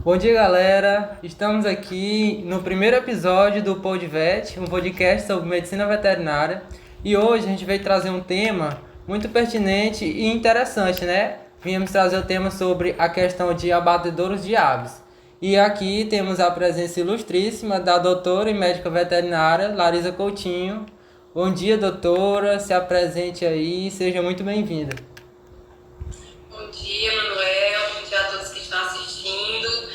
Bom dia, galera. Estamos aqui no primeiro episódio do PodVet, um podcast sobre medicina veterinária. E hoje a gente veio trazer um tema muito pertinente e interessante, né? Viemos trazer o tema sobre a questão de abatedouros de aves. E aqui temos a presença ilustríssima da doutora e médica veterinária Larisa Coutinho. Bom dia, doutora. Se apresente aí, seja muito bem-vinda. Bom dia, Manuel. Bom dia a todos que estão assistindo.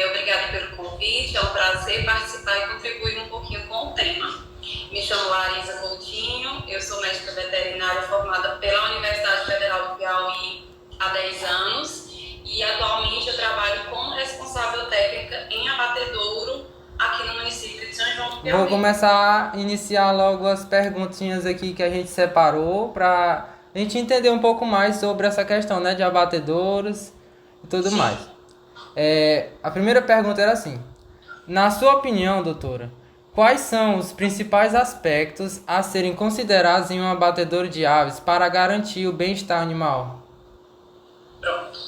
Obrigada pelo convite. É um prazer participar e contribuir um pouquinho com o tema. Me chamo Larisa Coutinho. Eu sou médica veterinária formada pela Universidade Federal do Piauí há 10 anos e atualmente eu trabalho como responsável técnica em abatedouro aqui no município de São João do Vou Piauí. começar a iniciar logo as perguntinhas aqui que a gente separou para a gente entender um pouco mais sobre essa questão, né, de abatedouros e tudo mais. Sim. A primeira pergunta era assim: na sua opinião, doutora, quais são os principais aspectos a serem considerados em um abatedouro de aves para garantir o bem-estar animal? Pronto.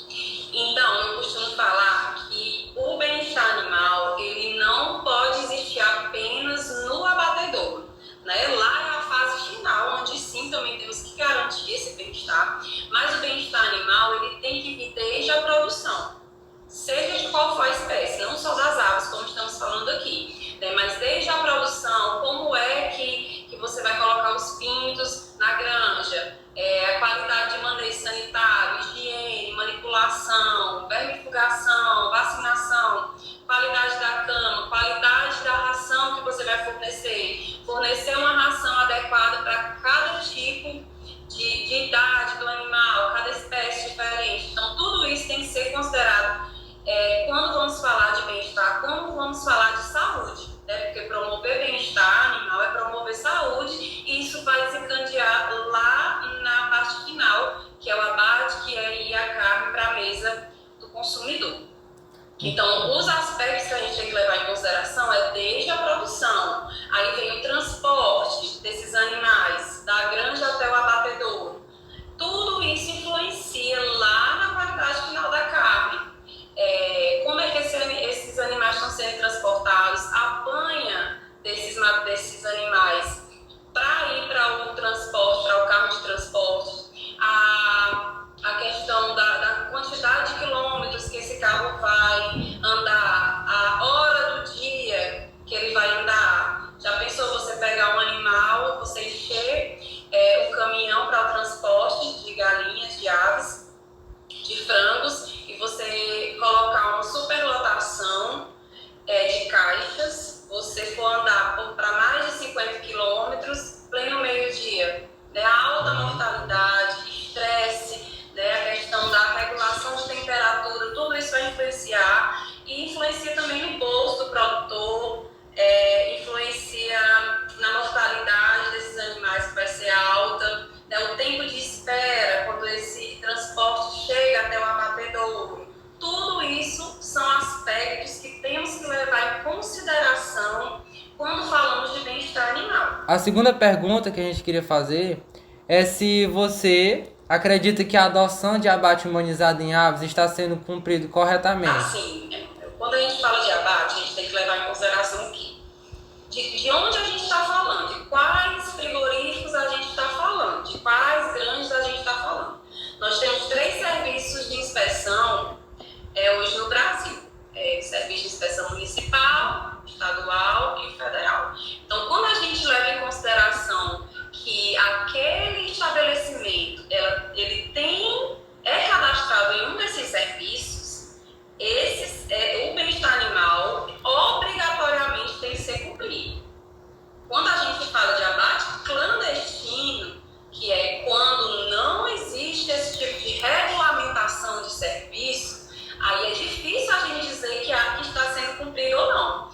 Então, eu costumo falar que o bem-estar animal, ele não pode existir apenas no abatedouro, né? Lá é a fase final, onde sim também temos que garantir esse bem-estar, mas o bem-estar animal, ele tem que vir desde a produção, seja de qual for a espécie, não só das aves, como estamos falando aqui, né? Mas desde a produção, como é que você vai colocar os pintos na granja, a qualidade de manejo sanitário, higiene, manipulação, vermifugação, vacinação, qualidade da cama, qualidade da ração que você vai fornecer uma ração adequada para cada tipo de idade do animal, cada espécie diferente. Então, tudo isso tem que ser considerado quando vamos falar de bem-estar, como vamos falar de saúde, né? Porque promover bem-estar animal é promover saúde e isso vai desencadear lá na parte final, que é o abate, que é ir a carne para a mesa do consumidor. Então, os aspectos que a gente tem que levar em consideração é desde a produção, aí vem o transporte desses animais, da granja até o abatedouro. Tudo isso influencia lá na qualidade final da carne. Como é que esses animais estão sendo transportados, a banha desses animais para ir para o transporte, para o carro de transporte, a questão da quantidade de quilômetros que esse carro vai andar, a hora do dia que ele vai andar. Já pensou você pegar um animal, você encher um caminhão para o transporte de galinhas, de aves, de frangos, e você colocar uma superlotação de caixas, você for andar para mais de 50 quilômetros, pleno meio-dia, né? Alta mortalidade, estresse, né? A questão da regulação de temperatura, tudo isso vai influenciar e influencia também no bolso do produtor, influencia na mortalidade desses animais que vai ser alta, né? O tempo de espera quando esse transporte chega até o abatedouro. Tudo isso são aspectos que temos que levar em consideração quando falamos de bem-estar animal. A segunda pergunta que a gente queria fazer é se você acredita que a adoção de abate humanizado em aves está sendo cumprido corretamente. Assim, quando a gente fala de abate, a gente tem que levar em consideração o quê? De onde a gente está falando, de quais frigoríficos a gente está falando, de quais granjas a gente está falando. Nós temos 3 serviços de inspeção hoje no Brasil. Serviço de inspeção municipal, estadual e federal. Então, quando a gente leva em consideração que aquele estabelecimento ele é cadastrado em um desses serviços, o bem-estar animal obrigatoriamente tem que ser cumprido. Quando a gente fala de abate clandestino, que é quando não existe esse tipo de regulamentação de serviço, aí é difícil a gente dizer que está sendo cumprido ou não.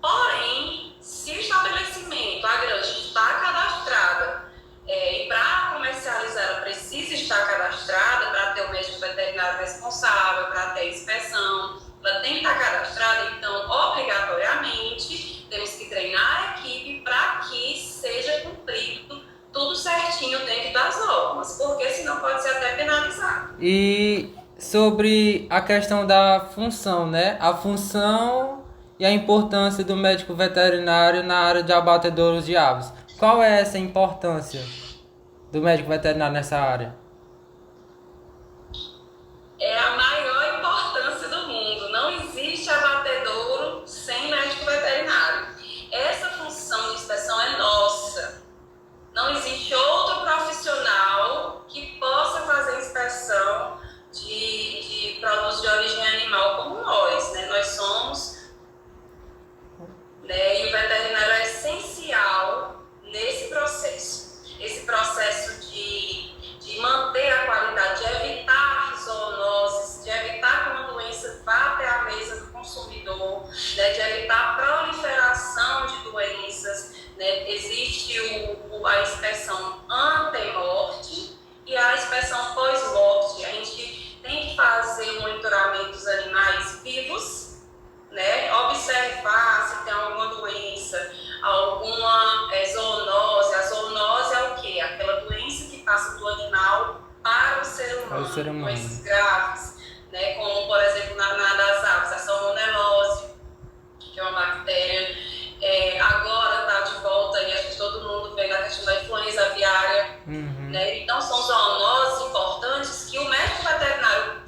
Porém, se o estabelecimento, a granja, está cadastrada e para comercializar ela precisa estar cadastrada para ter o médico veterinário responsável, para ter inspeção, ela tem que estar cadastrada, então, obrigatoriamente, temos que treinar a equipe para que seja cumprido tudo certinho dentro das normas, porque senão pode ser até penalizado. E sobre a questão da função, né? A função e a importância do médico veterinário na área de abatedouros de aves. Qual é essa importância do médico veterinário nessa área? É a maior importância do mundo. Não existe abatedouro sem médico veterinário. Essa função de inspeção é nossa. Não existe outro profissional que possa fazer inspeção de produtos de origem animal como nós, né? Nós somos, né? E o veterinário é essencial nesse processo. Esse processo de manter a qualidade, de evitar zoonoses, de evitar que uma doença vá até a mesa do consumidor, né? De evitar a proliferação de doenças, né? Existe a inspeção ante-morte e a inspeção pós-morte. A gente tem que fazer o monitoramento dos animais vivos, né? Observar se tem alguma doença, alguma zoonose. A zoonose é o quê? Aquela doença que passa do animal para o ser humano. Doenças graves, né? Como, por exemplo, na das aves, a salmonelose, que é uma bactéria. Agora está de volta, e acho que todo mundo vê a questão da influenza aviária. Né? Então, são zoonoses importantes que o médico veterinário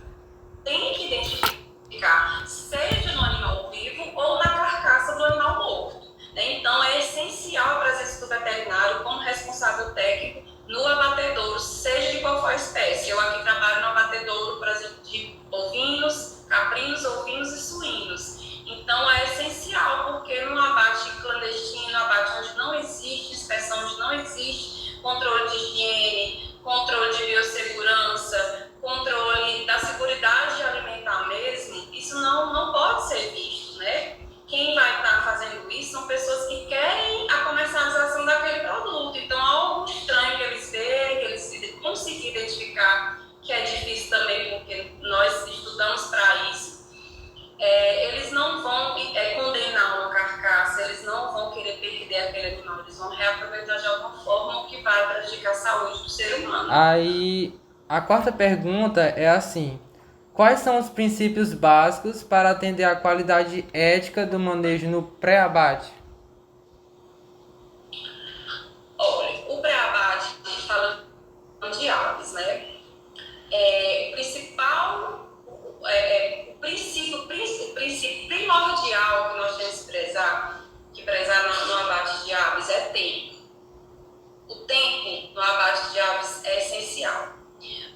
tem que identificar, seja no animal vivo ou na carcaça do animal morto. Né? Então, é essencial a presença do veterinário como responsável técnico no abatedouro, seja de qual for a espécie. Eu aqui trabalho no abatedouro, por exemplo, de bovinos, caprinos, ovinos e suínos. Então, é essencial, porque no abate clandestino, abate onde não existe inspeção, onde não existe controle de higiene, controle de biossegurança, controle da seguridade alimentar mesmo, isso não pode ser visto, né? Quem vai estar fazendo isso são pessoas que querem a comercialização daquele produto. Então, algo estranho que eles veem, que eles conseguem identificar, que é difícil também, porque nós estudamos para isso. Eles não vão condenar uma carcaça, eles não vão querer perder aquele animal, eles vão reaproveitar de alguma forma o que vai prejudicar a saúde do ser humano. Aí, a quarta pergunta é assim: quais são os princípios básicos para atender à qualidade ética do manejo no pré-abate? Olha, o pré-abate, a gente fala de aves, né? O principal, o princípio primordial que nós temos que prezar no abate de aves é tempo. O tempo no abate de aves é essencial,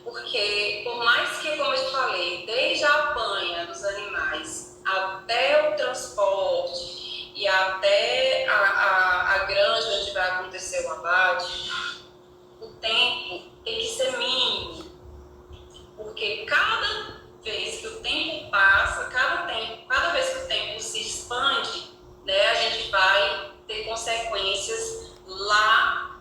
porque por mais que, como eu te falei, desde a apanha dos animais até o transporte e até a granja onde vai acontecer o abate, o tempo tem que ser mínimo, porque cada vez que o tempo passa, cada vez que o tempo se expande, né, a gente vai ter consequências lá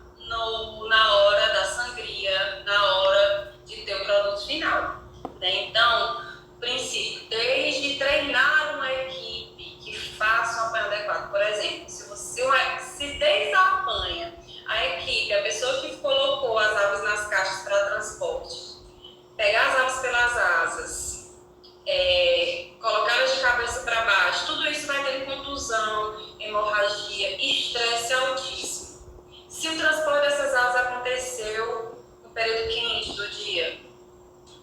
na hora da sangria, na hora de ter o produto final. Né? Então, o princípio, desde treinar uma equipe que faça um apanho adequado. Por exemplo, se desde a apanha, a equipe, a pessoa que colocou as aves nas caixas para transporte, pegar as aves pelas asas, colocá-las de cabeça para baixo, tudo isso vai ter contusão, hemorragia, estresse altíssimo. Se o transporte dessas aves aconteceu no período quente do dia,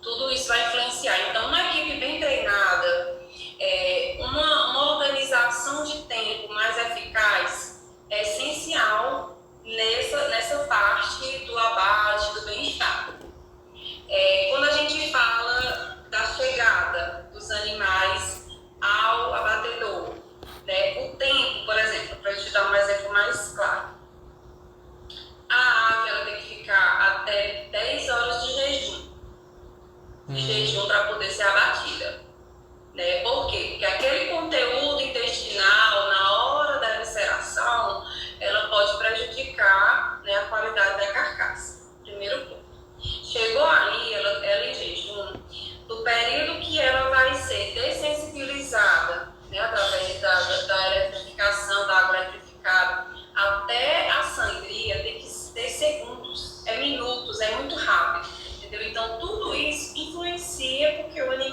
tudo isso vai influenciar. Então, uma equipe bem treinada, uma organização de tempo mais eficaz é essencial nessa parte do abate, do bem-estar. Quando a gente fala da chegada dos animais ao abatedor, né, o tempo, por exemplo, para eu te dar um exemplo mais claro, a ave ela tem que ficar até 10 horas de jejum para poder ser abatida. Né? Por quê? Porque aquele conteúdo intestinal, na hora da evisceração, ela pode prejudicar, né, a qualidade da carcaça. Primeiro ponto. Chegou aí, ela em jejum, do período que ela vai ser dessensibilizada, né, através da eletrificação, da água eletrificada, até a sangria, tem que ser segundos, minutos, é muito rápido. Entendeu? Então, tudo isso influencia porque o animal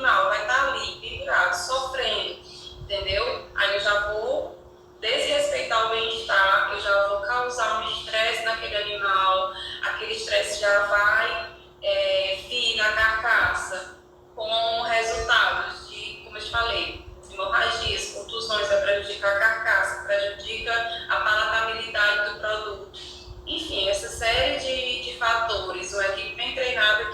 daquele animal, aquele estresse já vai vir na carcaça, com resultados de, como eu te falei, hemorragias, contusões, vai prejudicar a carcaça, prejudica a palatabilidade do produto. Enfim, essa série de fatores, uma equipe bem treinada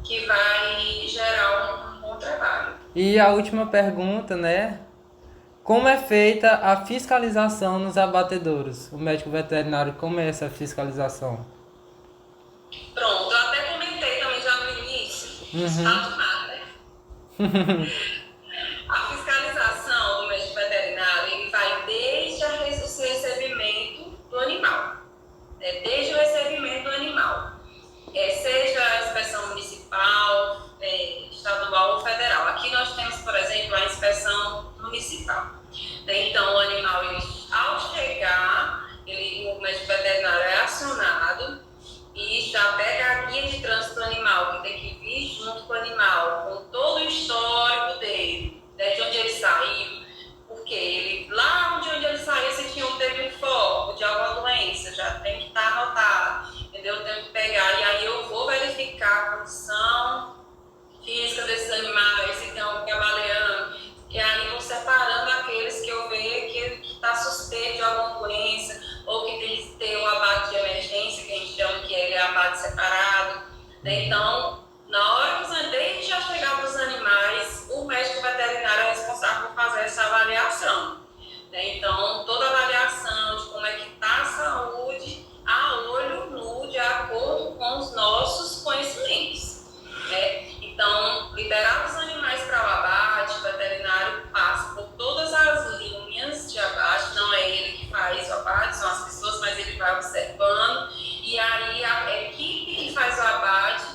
que vai gerar um bom trabalho. E a última pergunta, né? Como é feita a fiscalização nos abatedouros? O médico veterinário, como é essa fiscalização? Pronto, eu até comentei também já no início, tá do nada, né? A fiscalização do médico veterinário, ele vai desde o recebimento do animal, desde o recebimento do animal, seja a inspeção municipal, estadual ou federal. Aqui nós temos, por exemplo, a inspeção municipal. Então, o animal, ao chegar, o médico veterinário é acionado e já pega a guia de trânsito animal, que tem que vir junto com o animal, com todo o histórico dele, de onde ele saiu, porque lá onde ele saiu, se teve um foco de alguma doença, já tem que estar anotado, entendeu? Eu tenho que pegar, e aí eu vou verificar a condição física desses animais, se tem alguém avaliando, e aí vou separando aqueles que eu vejo que está suspeito de alguma doença, ou que tem que ter um abate de emergência, que a gente chama que ele é abate separado. Então, na hora desde a chegada dos animais, o médico veterinário é responsável por fazer essa avaliação. Então, toda avaliação de como é que está a saúde, a olho nu, de acordo com os nossos conhecimentos. Então, liberar os animais para o abate, o veterinário passa por todas as linhas de abate, não é ele que faz o abate, são as pessoas, mas ele vai observando, e aí a equipe que faz o abate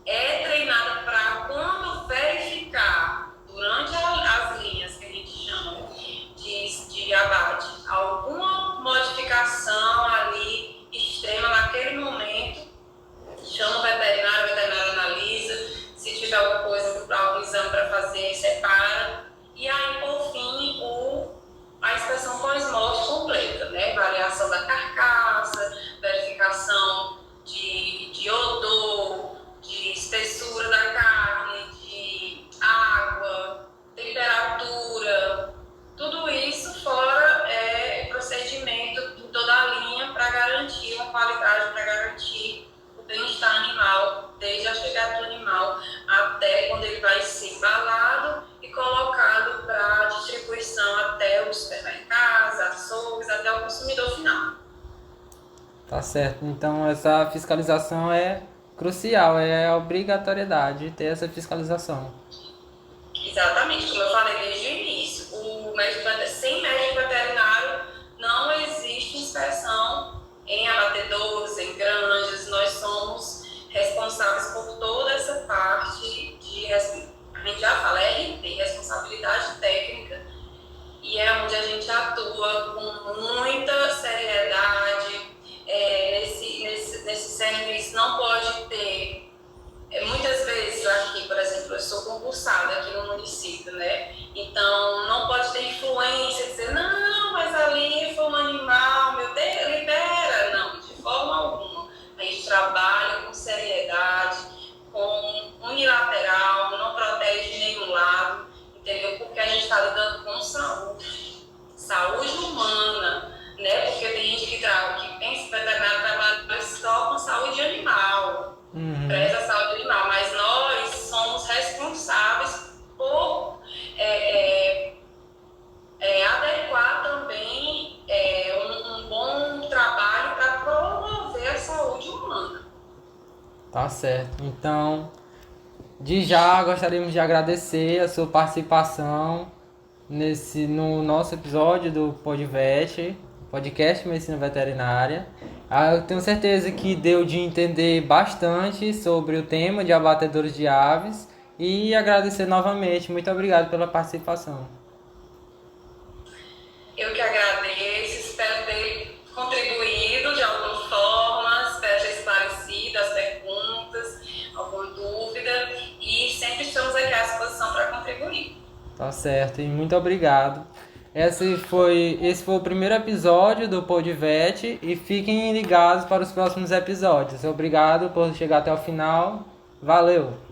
é treinada para, quando verificar, durante as linhas que a gente chama de abate, alguma modificação ali extrema naquele momento, chama o veterinário analisa. Se tiver alguma coisa, algum exame para fazer, separa. E aí, por fim, a inspeção pós-morte completa, né? Avaliação da carcaça, verificação de odor, de espessura da carne, de água, temperatura. Tudo isso fora procedimento em toda a linha para garantir uma qualidade, para garantir o bem-estar animal, desde a chegada do animal até quando ele vai ser embalado e colocado para distribuição até os supermercados, açougues, até o consumidor final. Tá certo. Então, essa fiscalização é crucial, é obrigatoriedade ter essa fiscalização. Exatamente, como eu falei desde o início, sem médico veterinário não existe inspeção em abatedouros, em granjas. Nós somos responsáveis por toda essa parte a gente já fala, RT, responsabilidade técnica, e é onde a gente atua com muita seriedade. Nesse serviço não pode ter, muitas vezes aqui, por exemplo, eu sou concursada aqui no município, né? Então não pode ter influência, dizer, não, mas ali foi um animal, meu Deus, libera. Não, de forma alguma. A gente trabalha com seriedade, com unilateral, não protege de nenhum lado, entendeu? Porque a gente está lidando com saúde humana, né? Porque tem gente que pensa que veterinário trabalha só com saúde animal, preza a saúde animal, mas nós somos responsáveis por adequar também um bom trabalho para promover a saúde humana. Tá certo. Então, de já gostaríamos de agradecer a sua participação no nosso episódio do PodVet, Podcast Medicina Veterinária. Eu tenho certeza que deu de entender bastante sobre o tema de abatedouros de aves e agradecer novamente. Muito obrigado pela participação. Eu que agradeço, espero ter contribuído de alguma forma, espero ter esclarecido as perguntas, alguma dúvida, e sempre estamos aqui à disposição para contribuir. Tá certo, e muito obrigado. Esse foi o primeiro episódio do Podvet e fiquem ligados para os próximos episódios. Obrigado por chegar até o final. Valeu!